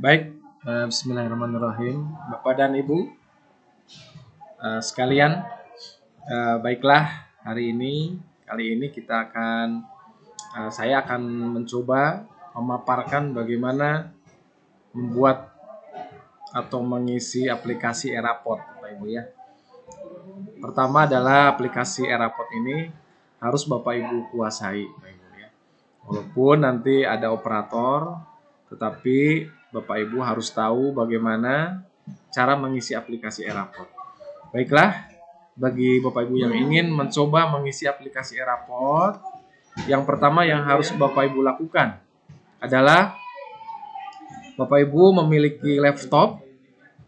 Baik, Bismillahirrahmanirrahim, Bapak dan Ibu sekalian. Baiklah, kali ini saya akan mencoba memaparkan bagaimana membuat atau mengisi aplikasi Eraport, Bapak Ibu ya. Pertama adalah aplikasi Eraport ini harus Bapak Ibu kuasai, Bapak Ibu ya. Walaupun nanti ada operator, tetapi Bapak Ibu harus tahu bagaimana cara mengisi aplikasi Eraport. Baiklah, bagi Bapak Ibu yang ingin mencoba mengisi aplikasi Eraport, yang pertama yang harus Bapak Ibu lakukan adalah Bapak Ibu memiliki laptop,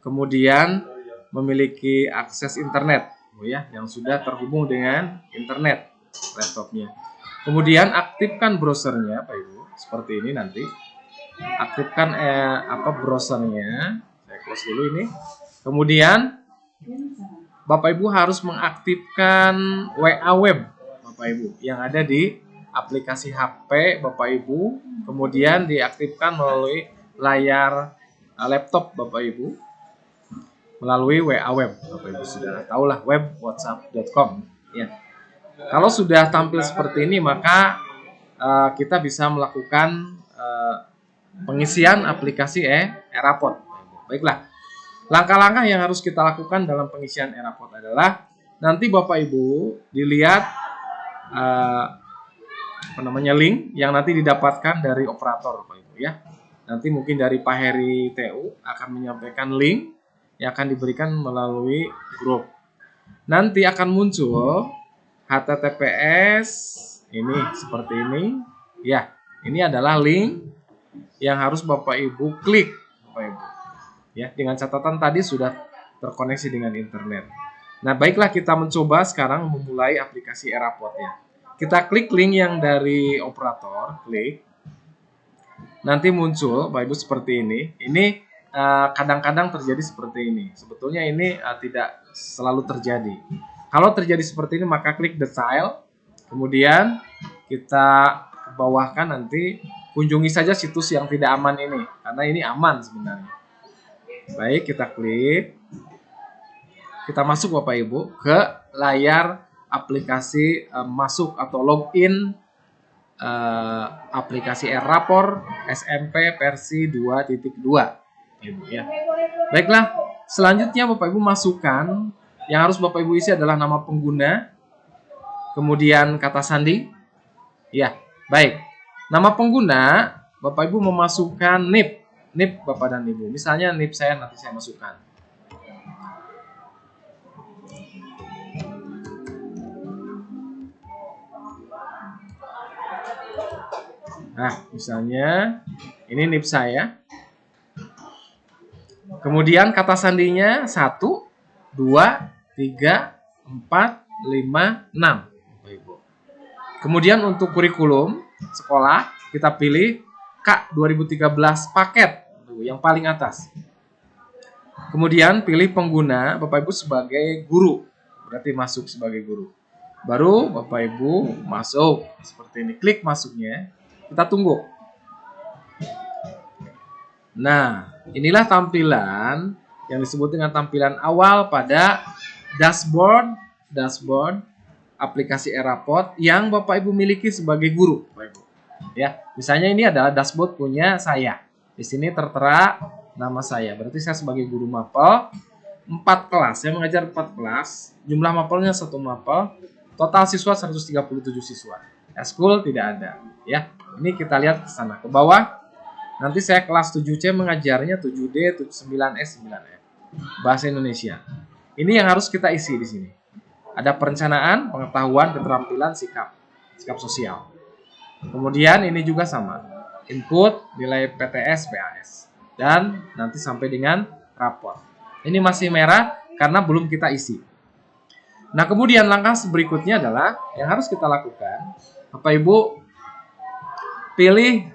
kemudian memiliki akses internet ya, yang sudah terhubung dengan internet laptopnya. Kemudian aktifkan browsernya, Pak Ibu, seperti ini nanti. Aktifkan browsernya. Saya close dulu ini. Kemudian Bapak Ibu harus mengaktifkan WA web Bapak Ibu yang ada di aplikasi HP Bapak Ibu, kemudian diaktifkan melalui layar laptop Bapak Ibu melalui WA web. Bapak Ibu sudah tahulah, web whatsapp.com ya. Kalau sudah tampil seperti ini, maka kita bisa melakukan pengisian aplikasi Eraport. Baiklah, langkah-langkah yang harus kita lakukan dalam pengisian Eraport adalah nanti Bapak Ibu dilihat link yang nanti didapatkan dari operator, Bapak Ibu ya. Nanti mungkin dari Pak Heri TU akan menyampaikan link yang akan diberikan melalui grup. Nanti akan muncul HTTPS ini seperti ini ya. Ini adalah link yang harus Bapak Ibu klik, Bapak Ibu ya, dengan catatan tadi sudah terkoneksi dengan internet. Nah, baiklah, kita mencoba sekarang memulai aplikasi Eraport ya. Kita klik link yang dari operator, klik. Nanti muncul Bapak Ibu seperti ini. Ini kadang-kadang terjadi seperti ini. Sebetulnya ini tidak selalu terjadi. Kalau terjadi seperti ini, maka klik detail. Kemudian kita ke bawahkan, nanti kunjungi saja situs yang tidak aman ini, karena ini aman sebenarnya. Baik, kita klik. Kita masuk Bapak Ibu ke layar aplikasi masuk atau login aplikasi Eraport SMP versi 2.2 Ibu ya. Baiklah, selanjutnya Bapak Ibu masukkan, yang harus Bapak Ibu isi adalah nama pengguna, kemudian kata sandi. Ya, baik. Nama pengguna, Bapak Ibu memasukkan NIP Bapak dan Ibu. Misalnya NIP saya, nanti saya masukkan. Nah, misalnya ini NIP saya. Kemudian kata sandinya 1, 2, 3, 4, 5, 6. Kemudian untuk kurikulum sekolah, kita pilih K 2013 paket yang paling atas. Kemudian pilih pengguna Bapak Ibu sebagai guru, berarti masuk sebagai guru. Baru Bapak Ibu masuk seperti ini, klik masuknya. Kita tunggu. Nah, inilah tampilan yang disebut dengan tampilan awal pada dashboard aplikasi Eraport yang Bapak Ibu miliki sebagai guru, Bapak Ibu. Ya, misalnya ini adalah dashboard punya saya. Di sini tertera nama saya. Berarti saya sebagai guru mapel 4 kelas. Saya mengajar 4 kelas. Jumlah mapelnya 1 mapel. Total siswa 137 siswa. Eskul tidak ada, ya. Ini kita lihat ke sana ke bawah. Nanti saya kelas 7C mengajarnya 7D, 9S, 9F. Bahasa Indonesia. Ini yang harus kita isi di sini. Ada perencanaan, pengetahuan, keterampilan, sikap sosial. Kemudian ini juga sama. Input, nilai PTS, PAS. Dan nanti sampai dengan raport. Ini masih merah karena belum kita isi. Nah, kemudian langkah berikutnya adalah yang harus kita lakukan. Bapak Ibu pilih,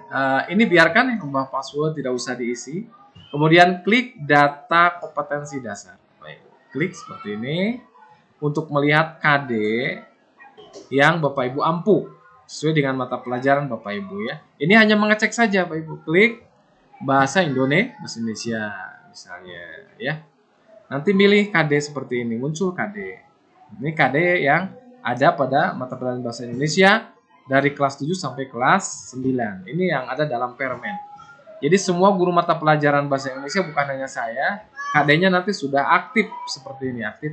ini biarkan yang ubah password tidak usah diisi. Kemudian klik data kompetensi dasar. Baik, klik seperti ini. Untuk melihat KD yang Bapak Ibu ampuh sesuai dengan mata pelajaran Bapak Ibu ya. Ini hanya mengecek saja Bapak Ibu. Klik bahasa Indonesia misalnya ya. Nanti milih KD seperti ini, muncul KD. Ini KD yang ada pada mata pelajaran bahasa Indonesia dari kelas 7 sampai kelas 9. Ini yang ada dalam permen. Jadi semua guru mata pelajaran bahasa Indonesia, bukan hanya saya, KD-nya nanti sudah aktif seperti ini, aktif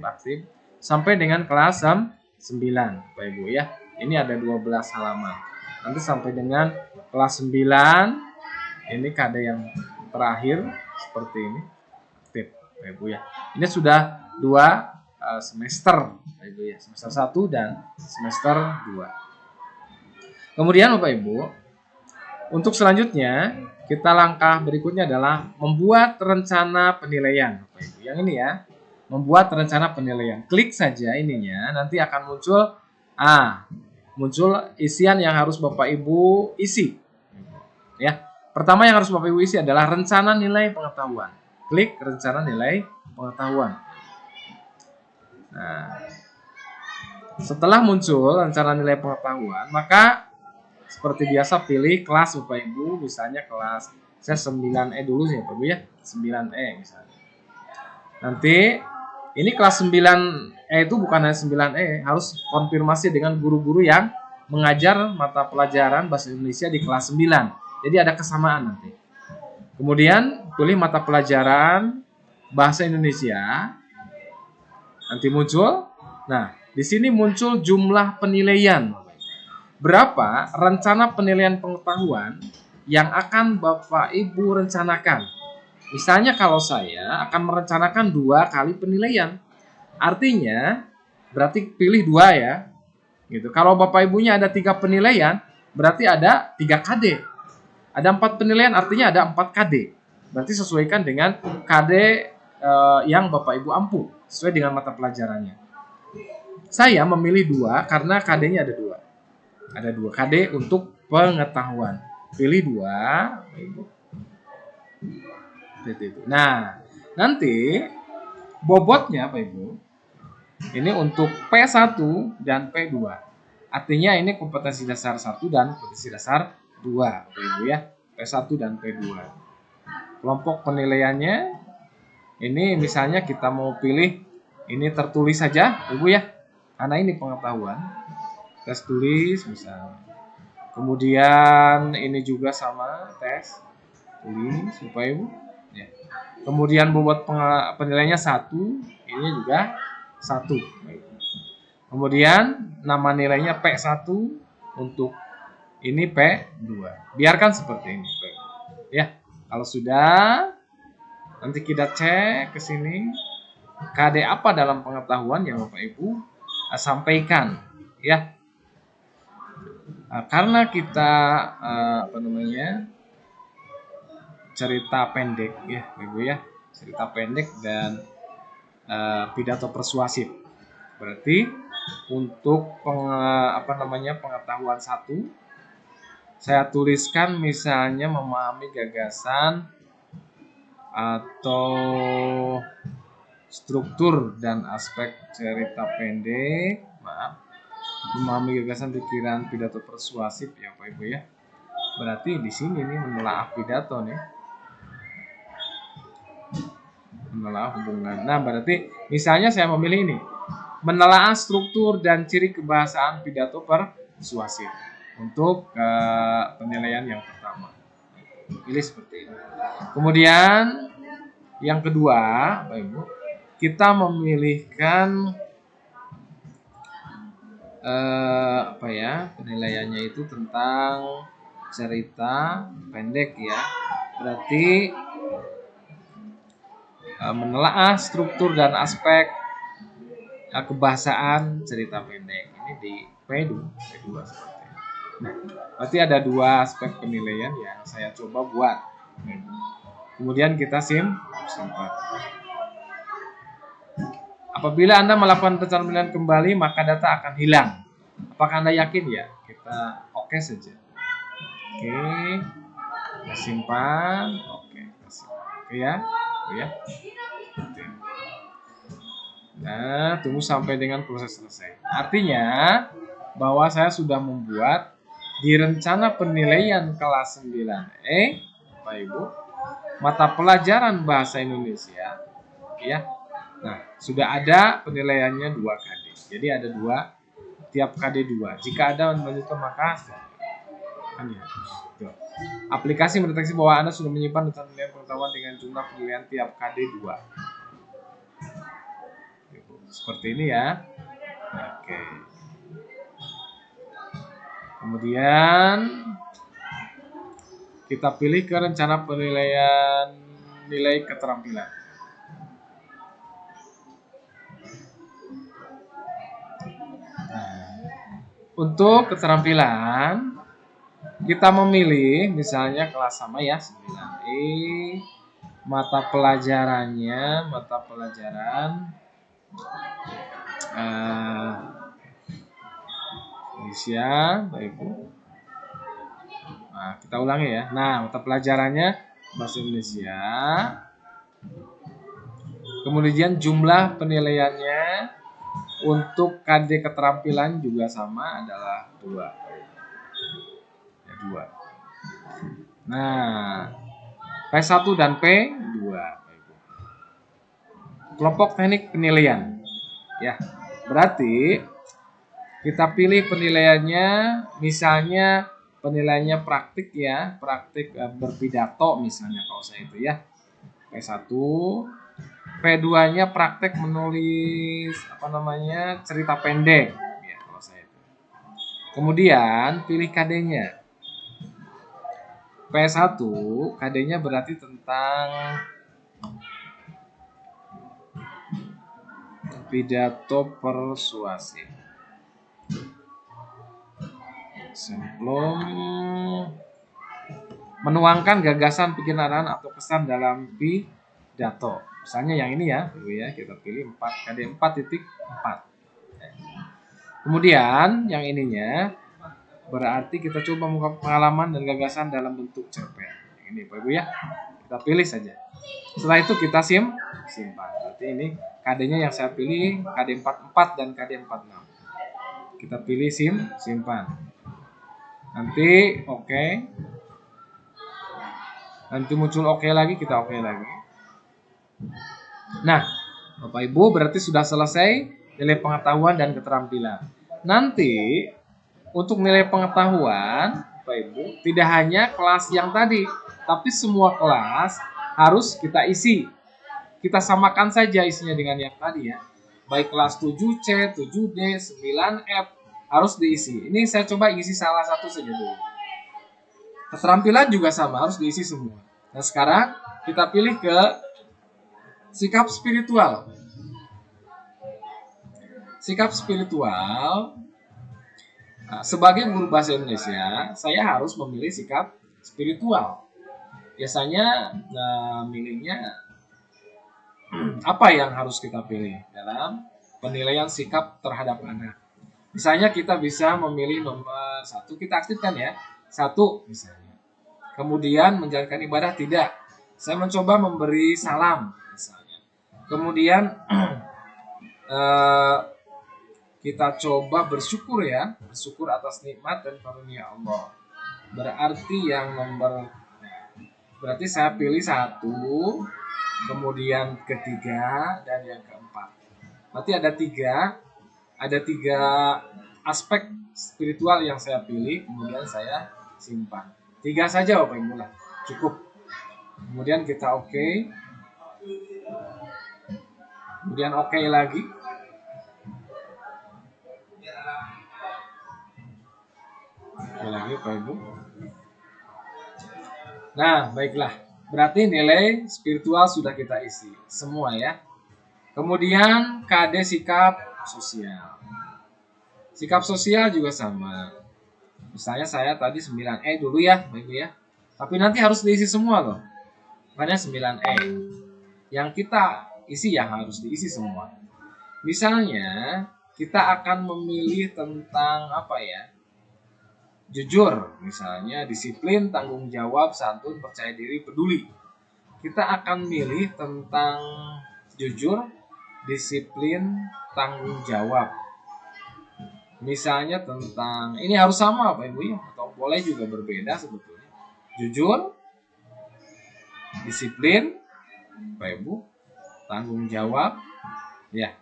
sampai dengan kelas 9, Bapak Ibu ya. Ini ada 12 halaman. Nanti sampai dengan kelas 9, ini KD yang terakhir seperti ini, aktif, Bapak Ibu ya. Ini sudah 2 semester, Bapak Ibu ya, semester 1 dan semester 2. Kemudian Bapak Ibu, untuk selanjutnya kita langkah berikutnya adalah membuat rencana penilaian, Bapak Ibu. Yang ini ya, membuat rencana penilaian. Klik saja ininya, nanti akan muncul isian yang harus Bapak Ibu isi. Ya, pertama yang harus Bapak Ibu isi adalah rencana nilai pengetahuan. Klik rencana nilai pengetahuan. Nah, setelah muncul rencana nilai pengetahuan, maka seperti biasa pilih kelas Bapak Ibu, misalnya kelas saya 9E dulu ya Bapak Ibu ya, 9E misalnya. Nanti ini kelas 9E itu bukan hanya 9E, harus konfirmasi dengan guru-guru yang mengajar mata pelajaran bahasa Indonesia di kelas 9. Jadi ada kesamaan nanti. Kemudian pilih mata pelajaran bahasa Indonesia. Nanti muncul. Nah, di sini muncul jumlah penilaian. Berapa rencana penilaian pengetahuan yang akan Bapak Ibu rencanakan? Misalnya kalau saya akan merencanakan 2 kali penilaian. Artinya berarti pilih 2 ya. Gitu. Kalau Bapak Ibunya ada 3 penilaian, berarti ada 3 KD. Ada 4 penilaian, artinya ada 4 KD. Berarti sesuaikan dengan KD yang Bapak Ibu ampuh, sesuai dengan mata pelajarannya. Saya memilih 2 karena KD-nya ada 2. Ada 2 KD untuk pengetahuan. Pilih 2. Nah, nanti bobotnya Pak Ibu, ini untuk P1 dan P2. Artinya ini kompetensi dasar 1 dan kompetensi dasar 2, Pak Ibu ya. P1 dan P2. Kelompok penilaiannya, ini misalnya kita mau pilih, ini tertulis saja, Ibu ya. Karena ini pengetahuan. Tes tulis misalnya. Kemudian ini juga sama, tes tulis Bapak Ibu ya. Kemudian bobot penilaiannya 1, ini juga 1. Kemudian nama nilainya P1 untuk ini P2. Biarkan seperti ini ya. Kalau sudah, nanti kita cek ke sini KD apa dalam pengetahuan yang Bapak Ibu sampaikan ya. Karena kita cerita pendek ya Ibu ya, cerita pendek dan pidato persuasif. Berarti untuk pengetahuan 1, saya tuliskan misalnya memahami gagasan atau struktur dan aspek cerita pendek, memahami gagasan, pikiran, pidato persuasif ya Pak Ibu ya. Berarti di sini nih menelaah pidato nih. Menelaah hubungan. Nah, berarti misalnya saya memilih ini. Menelaah struktur dan ciri kebahasaan pidato persuasif untuk penilaian yang pertama. Pilih seperti ini. Kemudian yang kedua, Pak Ibu, kita memilihkan penilaiannya itu tentang cerita pendek ya. Berarti menelaah struktur dan aspek kebahasaan cerita pendek. Ini di P2 seperti ini. Nah, berarti ada 2 aspek penilaian yang saya coba buat. Kemudian kita simpan. Apabila Anda melakukan rencana penilaian kembali, maka data akan hilang. Apakah Anda yakin ya? Kita oke saja. Oke. Kita simpan. Oke, ya. Ya. Nah, tunggu sampai dengan proses selesai. Artinya bahwa saya sudah membuat di rencana penilaian kelas 9E, Bapak Ibu, mata pelajaran bahasa Indonesia, ya. Nah, sudah ada penilaiannya 2 KD. Jadi ada 2, tiap KD 2. Jika ada menunjukkan maka kan ya. Tuh. Aplikasi mendeteksi bahwa Anda sudah menyimpan data nilai pengetahuan dengan jumlah penilaian tiap KD 2. Seperti ini ya. Oke. Kemudian kita pilih ke rencana penilaian nilai keterampilan. Untuk keterampilan kita memilih misalnya kelas sama ya 9E, mata pelajaran Indonesia, baik Bu. Nah, kita ulangi ya. Nah, mata pelajarannya bahasa Indonesia. Kemudian jumlah penilaiannya untuk KD keterampilan juga sama adalah 2. Ya, 2. Nah, P1 dan P2. Kelompok teknik penilaian. Ya, berarti kita pilih penilaiannya, misalnya penilaiannya praktik ya, praktik berpidato misalnya kalau saya itu ya. P1, P2-nya praktek menulis cerita pendek ya kalau saya itu. Kemudian pilih KD-nya. P1 KD-nya berarti tentang pidato persuasif. Sebelum menuangkan gagasan pikiran atau kesan dalam pidato. Misalnya yang ini ya, kita pilih 4 KD 4.4. Kemudian yang ininya berarti kita coba mengungkap pengalaman dan gagasan dalam bentuk cerpen. Ini Bapak Ibu ya. Kita pilih saja. Setelah itu kita simpan. Berarti ini KD-nya yang saya pilih KD 44 dan KD 46. Kita pilih simpan. Nanti oke. Nanti muncul oke lagi, kita oke lagi. Nah, Bapak Ibu berarti sudah selesai nilai pengetahuan dan keterampilan. Nanti untuk nilai pengetahuan, Bapak Ibu, tidak hanya kelas yang tadi, tapi semua kelas harus kita isi. Kita samakan saja isinya dengan yang tadi ya. Baik kelas 7C, 7D, 9F harus diisi. Ini saya coba isi salah satu saja dulu. Keterampilan juga sama, harus diisi semua. Nah, sekarang kita pilih ke sikap spiritual. Sikap spiritual, nah, sebagai guru bahasa Indonesia, saya harus memilih sikap spiritual. Biasanya milihnya apa yang harus kita pilih dalam penilaian sikap terhadap anak. Misalnya kita bisa memilih nomor 1, kita aktifkan ya. 1 misalnya. Kemudian menjalankan ibadah tidak. Saya mencoba memberi salam misalnya. Kemudian kita coba bersyukur ya, bersyukur atas nikmat dan karunia Allah. Berarti saya pilih 1, kemudian ketiga dan yang keempat. Berarti ada tiga aspek spiritual yang saya pilih, kemudian saya simpan. 3 saja Bapak Ibu lah, cukup. Kemudian kita oke. Kemudian oke lagi. Oke lagi Bapak Ibu. Nah, baiklah. Berarti nilai spiritual sudah kita isi semua ya. Kemudian KD sikap sosial. Sikap sosial juga sama. Misalnya saya tadi 9E dulu ya, Bapak Ibu ya. Tapi nanti harus diisi semua loh. Makanya 9E. Yang kita isi ya harus diisi semua. Misalnya kita akan memilih tentang apa ya? Jujur, misalnya disiplin, tanggung jawab, santun, percaya diri, peduli. Kita akan milih tentang jujur, disiplin, tanggung jawab. Misalnya tentang, ini harus sama Pak Ibu ya, atau boleh juga berbeda sebetulnya. Jujur, disiplin, Bapak Ibu, tanggung jawab, ya,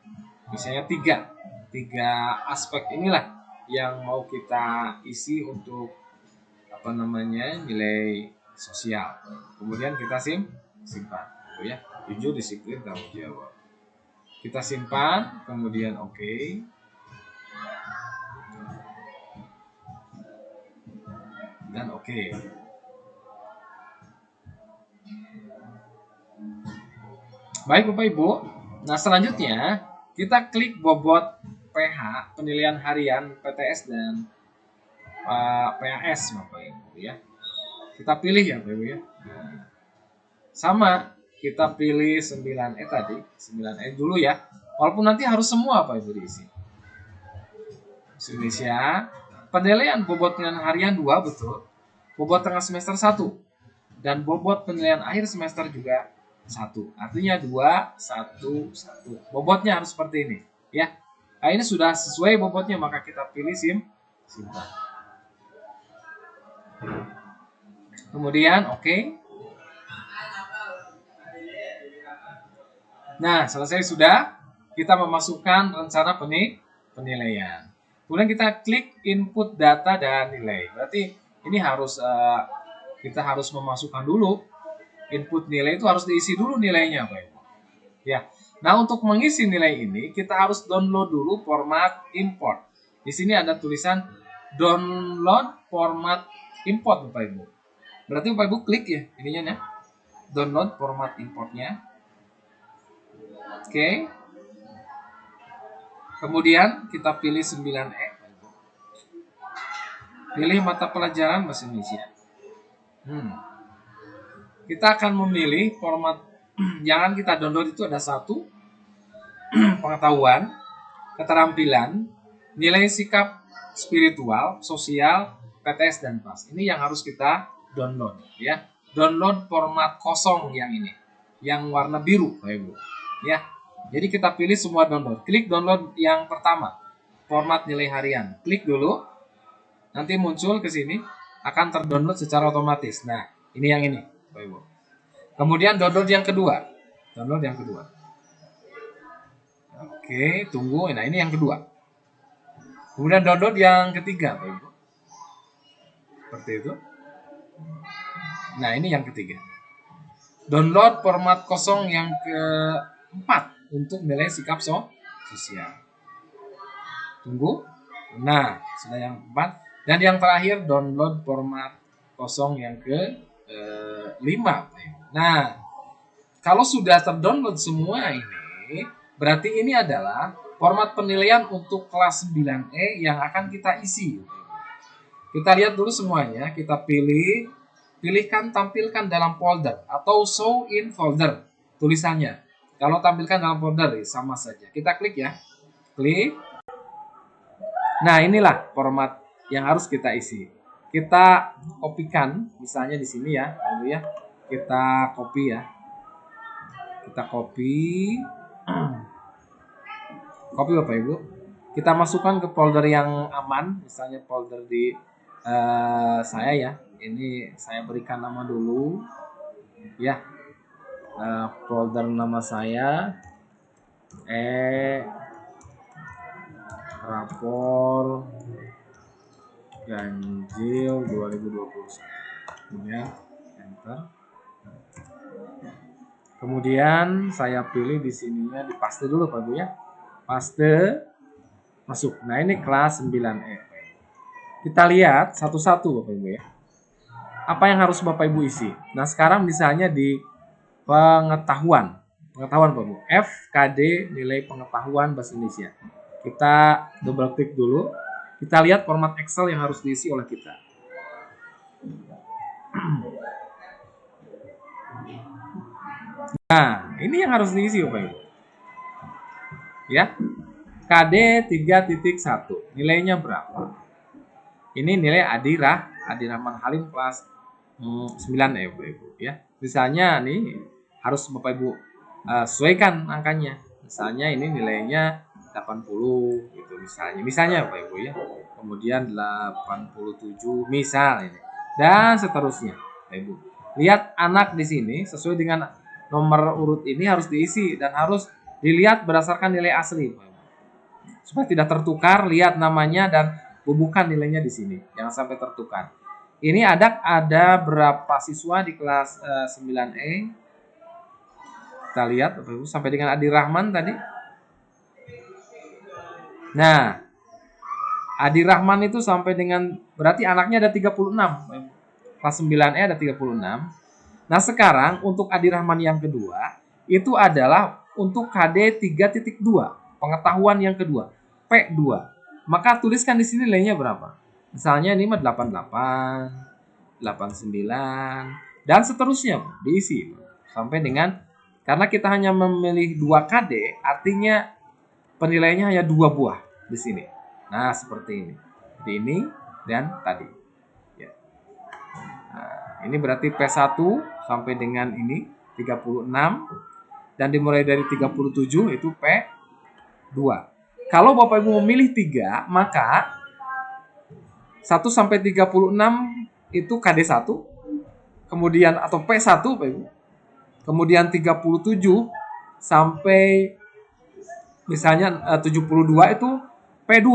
misalnya tiga aspek inilah yang mau kita isi untuk nilai sosial. Kemudian kita simpan, ya, 7 disiplin, tanggung jawab. Kita simpan, kemudian oke. Dan oke. Baik Bapak Ibu. Nah, selanjutnya kita klik bobot PH, penilaian harian PTS dan PAS Bapak Ibu ya. Kita pilih ya Bapak Ibu ya. Sama, kita pilih 9E tadi, 9E dulu ya. Walaupun nanti harus semua Bapak Ibu diisi. Indonesia, penilaian bobot penilaian harian 2 betul. Bobot tengah semester 1 dan bobot penilaian akhir semester juga 1. Artinya 2, 1, 1. Bobotnya harus seperti ini, ya. Nah, ini sudah sesuai bobotnya, maka kita pilih simpan. Kemudian oke. Nah, selesai sudah. Kita memasukkan rencana penilaian. Kemudian kita klik input data dan nilai. Berarti ini kita harus memasukkan dulu input nilai, itu harus diisi dulu nilainya, Pak Ibu. Ya. Nah, untuk mengisi nilai ini kita harus download dulu format import. Di sini ada tulisan download format import, Bapak Ibu. Berarti Bapak Ibu klik ya ininya ya. Download format importnya. Oke. Kemudian kita pilih 9E. Pilih mata pelajaran bahasa Indonesia. Kita akan memilih format yang kita download itu ada 1 pengetahuan, keterampilan, nilai sikap spiritual, sosial, PTS dan PAS. Ini yang harus kita download ya. Download format kosong yang ini, yang warna biru Bapak Ibu. Ya. Jadi kita pilih semua download. Klik download yang pertama, format nilai harian. Klik dulu. Nanti muncul ke sini, akan terdownload secara otomatis. Nah, ini yang ini, Bapak Ibu. Kemudian download yang kedua. Download yang kedua. Oke, tunggu. Nah, ini yang kedua. Kemudian download yang ketiga, Bapak Ibu. Seperti itu. Nah, ini yang ketiga. Download format kosong yang keempat untuk nilai sikap sosial. Tunggu. Nah, sudah yang keempat. Dan yang terakhir download format kosong yang ke-5. Nah, kalau sudah terdownload semua ini, berarti ini adalah format penilaian untuk kelas 9E yang akan kita isi. Kita lihat dulu semuanya, kita pilihkan tampilkan dalam folder atau show in folder tulisannya. Kalau tampilkan dalam folder sama saja. Kita klik ya. Klik. Nah, inilah format yang harus kita isi. Kita kopikan misalnya di sini ya, lalu ya. Kita copy ya. Kita copy. Copy Bapak Ibu. Kita masukkan ke folder yang aman, misalnya folder di saya ya. Ini saya berikan nama dulu. Ya. Folder nama saya rapor ganjil 2021. Kemudian enter. Kemudian saya pilih di sininya, dipaste dulu Pak Bu ya. Paste, masuk. Nah, ini kelas 9E. Kita lihat satu-satu Bapak Ibu ya. Apa yang harus Bapak Ibu isi? Nah, sekarang misalnya di pengetahuan Pak Bu. FKD nilai pengetahuan bahasa Indonesia. Kita double klik dulu. Kita lihat format Excel yang harus diisi oleh kita. Nah, ini yang harus diisi Bapak Ibu. Ya. KD 3.1. Nilainya berapa? Ini nilai Adirahman Halim kelas 9 Bapak Ibu ya. Misalnya nih harus Bapak Ibu sesuaikan angkanya. Misalnya ini nilainya 80 gitu misalnya. Misalnya Bapak Ibu ya. Kemudian 87 misal ini. Dan seterusnya Bapak Ibu. Lihat anak di sini sesuai dengan nomor urut ini harus diisi dan harus dilihat berdasarkan nilai asli. Supaya tidak tertukar, lihat namanya dan bubuhkan nilainya di sini. Jangan sampai tertukar. Ini ada berapa siswa di kelas 9E? Kita lihat Bapak Ibu sampai dengan Adi Rahman tadi. Nah, Adi Rahman itu sampai dengan berarti anaknya ada 36. Kelas 9E ada 36. Nah, sekarang untuk Adi Rahman yang kedua itu adalah untuk KD 3.2, pengetahuan yang kedua, P2. Maka tuliskan di sini nilainya berapa? Misalnya ini mah 88, 89 dan seterusnya diisi sampai dengan, karena kita hanya memilih 2 KD, artinya penilaiannya hanya 2 buah di sini. Nah, seperti ini. Jadi ini dan tadi. Ya. Nah, ini berarti P1 sampai dengan ini 36 dan dimulai dari 37 itu P2. Kalau Bapak Ibu memilih 3, maka 1 sampai 36 itu KD1, kemudian atau P1 Bapak Ibu. Kemudian 37 sampai misalnya 72 itu P2.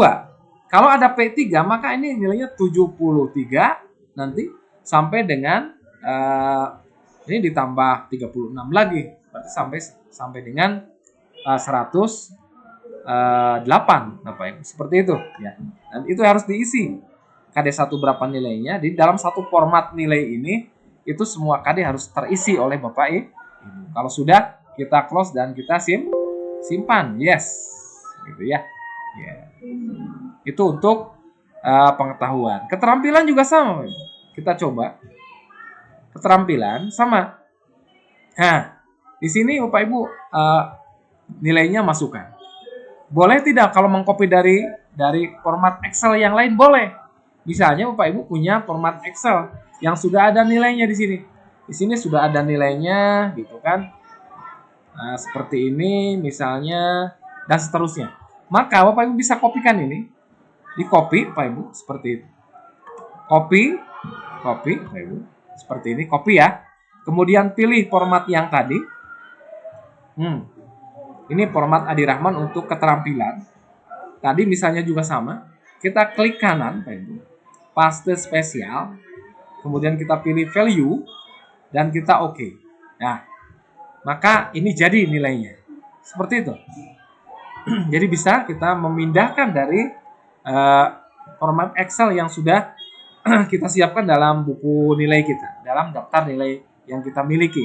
Kalau ada P3 maka ini nilainya 73 nanti sampai dengan ini ditambah 36 lagi, berarti sampai dengan 108 Bapak Ibu. Seperti itu ya. Dan itu harus diisi. KD1 berapa nilainya? Di dalam satu format nilai ini itu semua KD harus terisi oleh Bapak Ibu. Kalau sudah, kita close dan kita simpan. Yes. Gitu ya. Yeah. Itu untuk pengetahuan. Keterampilan juga sama. Kita coba. Keterampilan sama. Nah, di sini Bapak Ibu nilainya masukkan. Boleh tidak kalau mengcopy dari format Excel yang lain? Boleh. Misalnya Bapak Ibu punya format Excel yang sudah ada nilainya di sini. Di sini sudah ada nilainya gitu kan. Nah, seperti ini misalnya dan seterusnya. Maka Bapak Ibu bisa kopikan ini. Di-copy Bapak Ibu seperti itu. Copy Bapak Ibu seperti ini, copy ya. Kemudian pilih format yang tadi. Ini format Adi Rahman untuk keterampilan. Tadi misalnya juga sama. Kita klik kanan Bapak Ibu. Paste spesial. Kemudian kita pilih value dan kita oke. Nah, maka ini jadi nilainya. Seperti itu. Jadi bisa kita memindahkan dari format Excel yang sudah kita siapkan dalam buku nilai kita, dalam daftar nilai yang kita miliki.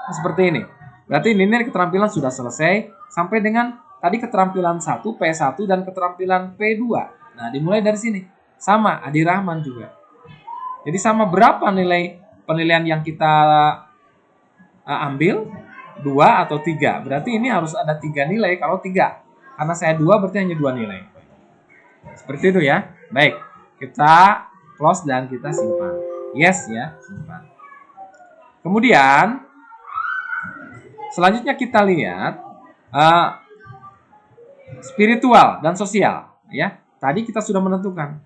Nah, seperti ini. Berarti nilai keterampilan sudah selesai sampai dengan tadi keterampilan 1, P1 dan keterampilan P2. Nah, dimulai dari sini. Sama Adi Rahman juga. Jadi sama berapa nilai penilaian yang kita ambil? 2 atau 3. Berarti ini harus ada 3 nilai. Kalau 3, karena saya 2 berarti hanya 2 nilai. Seperti itu ya. Baik, kita close dan kita simpan. Yes ya, simpan. Kemudian selanjutnya kita lihat spiritual dan sosial ya. Tadi kita sudah menentukan.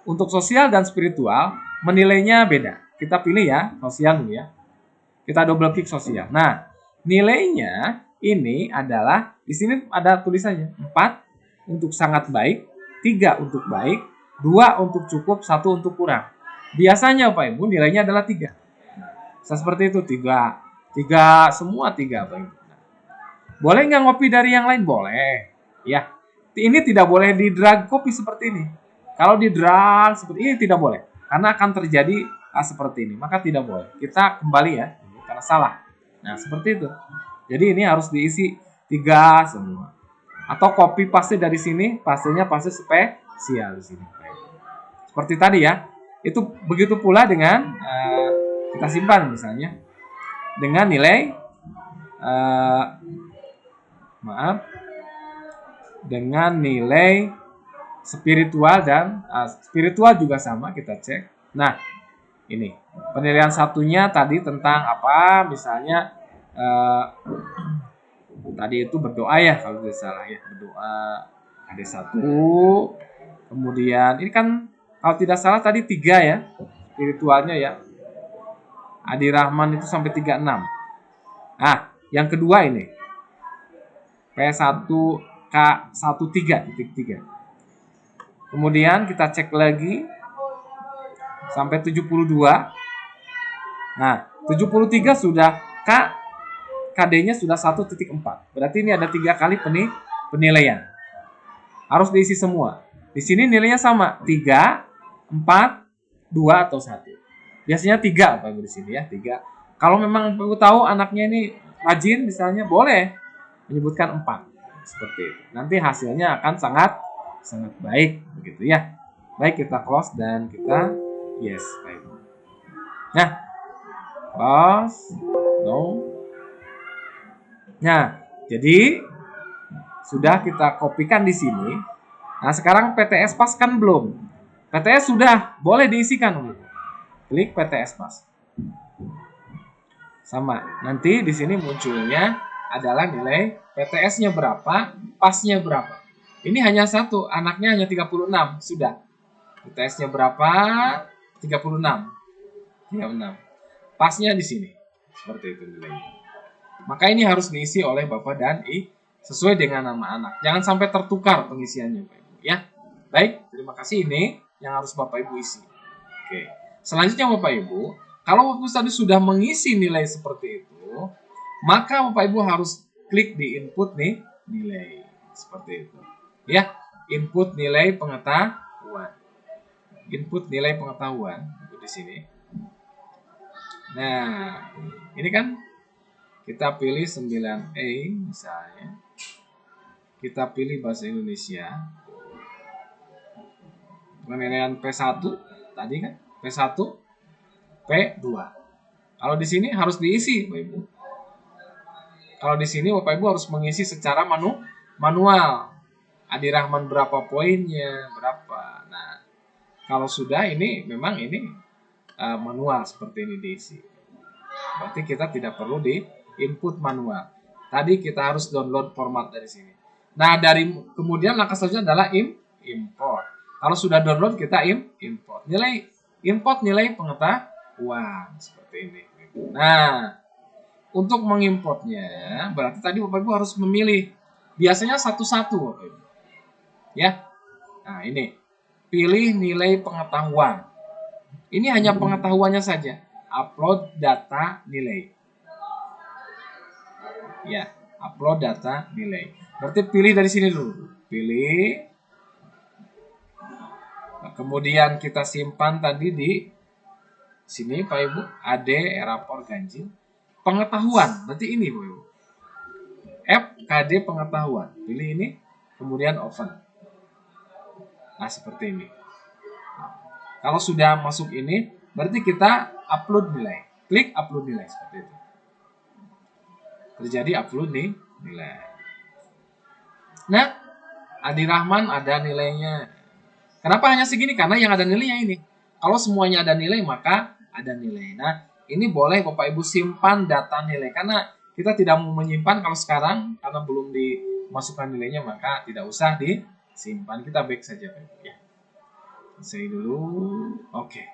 Untuk sosial dan spiritual menilainya beda. Kita pilih ya, sosial dulu ya. Kita double klik sosial. Nah, nilainya ini adalah di sini ada tulisannya 4 untuk sangat baik, 3 untuk baik, 2 untuk cukup, 1 untuk kurang. Biasanya Bapak Ibu nilainya adalah 3. Seperti itu 3. 3 semua 3 Bapak Ibu. Boleh nggak ngopi dari yang lain? Boleh. Ya. Ini tidak boleh di drag copy seperti ini. Kalau di drag seperti ini tidak boleh. Karena akan terjadi seperti ini. Maka tidak boleh. Kita kembali ya. Karena salah. Nah, seperti itu. Jadi ini harus diisi 3 semua. Atau copy paste dari sini, pastenya paste spesial di sini. Seperti tadi ya. Itu begitu pula dengan kita simpan misalnya dengan nilai dengan nilai spiritual dan spiritual juga sama, kita cek. Nah, ini penilaian satunya tadi tentang apa? Misalnya tadi itu berdoa ya, kalau tidak salah ya, berdoa ada 1. Kemudian ini kan kalau tidak salah tadi 3 ya spiritualnya ya. Adi Rahman itu sampai 36. Nah, yang kedua ini P1K13.3. Kemudian kita cek lagi sampai 72. Nah, 73 sudah KD-nya sudah 1.4. Berarti ini ada 3 kali penilaian. Harus diisi semua. Di sini nilainya sama, 3, 4, 2 atau 1. Biasanya 3 Bapak Ibu di sini ya, 3. Kalau memang Bapak Ibu tahu anaknya ini rajin misalnya, boleh menyebutkan 4. Seperti itu. Nanti hasilnya akan sangat baik begitu ya. Baik, kita close dan kita yes, baik. Nah, close, no. Nah, jadi sudah kita kopikan di sini. Nah, sekarang PTS pas kan belum. PTS sudah, boleh diisikan. Klik PTS pas. Sama. Nanti di sini munculnya adalah nilai PTS-nya berapa, pasnya berapa. Ini hanya satu, anaknya hanya 36, sudah. PTS-nya berapa? 36. 36. Pasnya di sini. Seperti itu nilainya. Maka ini harus diisi oleh Bapak dan I sesuai dengan nama anak. Jangan sampai tertukar pengisiannya, Bapak Ibu ya. Baik, terima kasih, ini yang harus Bapak Ibu isi. Oke. Selanjutnya Bapak Ibu, kalau Bapak Ibu tadi sudah mengisi nilai seperti itu, maka Bapak Ibu harus klik di input nih nilai seperti itu. Ya, input nilai pengetahuan. Input nilai pengetahuan di sini. Nah, ini kan kita pilih 9A misalnya. Kita pilih bahasa Indonesia. Penilaian P1 tadi kan, P1, P2. Kalau di sini harus diisi, Bapak Ibu. Kalau di sini Bapak Ibu harus mengisi secara manual. Adi Rahman berapa poinnya, berapa. Nah, kalau sudah ini memang ini manual seperti ini diisi. Berarti kita tidak perlu di input manual. Tadi kita harus download format dari sini. Nah, kemudian langkah selanjutnya adalah import. Kalau sudah download kita import. Import nilai pengetahuan seperti ini. Nah, untuk mengimportnya berarti tadi Bapak Ibu harus memilih. Biasanya satu-satu Bapak Ibu. Ya. Nah, ini. Pilih nilai pengetahuan. Ini hanya pengetahuannya saja. Upload data nilai. Ya, upload data nilai. Berarti pilih dari sini dulu. Pilih. Nah, kemudian kita simpan tadi di sini Pak Ibu. AD rapor ganjil. Pengetahuan. Berarti ini Pak Ibu. FKD pengetahuan. Pilih ini. Kemudian open. Nah, seperti ini. Kalau sudah masuk ini, berarti kita upload nilai. Klik upload nilai seperti itu. Terjadi upload nih nilai. Nah, Adi Rahman ada nilainya. Kenapa hanya segini? Karena yang ada nilainya ini. Kalau semuanya ada nilai, maka ada nilai. Nah, ini boleh Bapak Ibu simpan data nilai. Karena kita tidak mau menyimpan kalau sekarang, karena belum dimasukkan nilainya, maka tidak usah disimpan. Kita back saja Pak Ibu ya. Selesai dulu. Oke.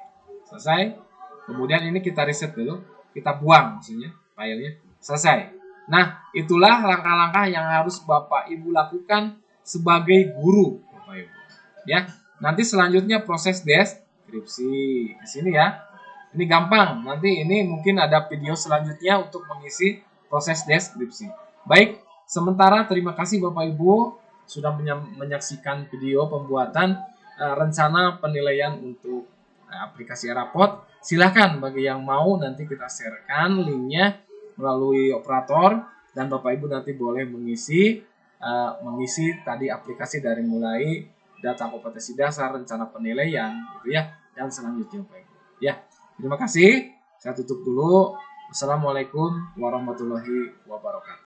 Selesai. Kemudian ini kita reset dulu. Kita buang maksudnya filenya. Selesai. Nah, itulah langkah-langkah yang harus Bapak Ibu lakukan sebagai guru, Bapak Ibu. Ya. Nanti selanjutnya proses deskripsi. Di sini ya. Ini gampang. Nanti ini mungkin ada video selanjutnya untuk mengisi proses deskripsi. Baik, sementara terima kasih Bapak Ibu sudah menyaksikan video pembuatan rencana penilaian untuk aplikasi Rapot. Silahkan bagi yang mau nanti kita sharekan linknya melalui operator dan Bapak Ibu nanti boleh mengisi tadi aplikasi dari mulai data kompetensi dasar, rencana penilaian gitu ya, dan selanjutnya Bapak Ibu. Ya, terima kasih. Saya tutup dulu. Wassalamualaikum warahmatullahi wabarakatuh.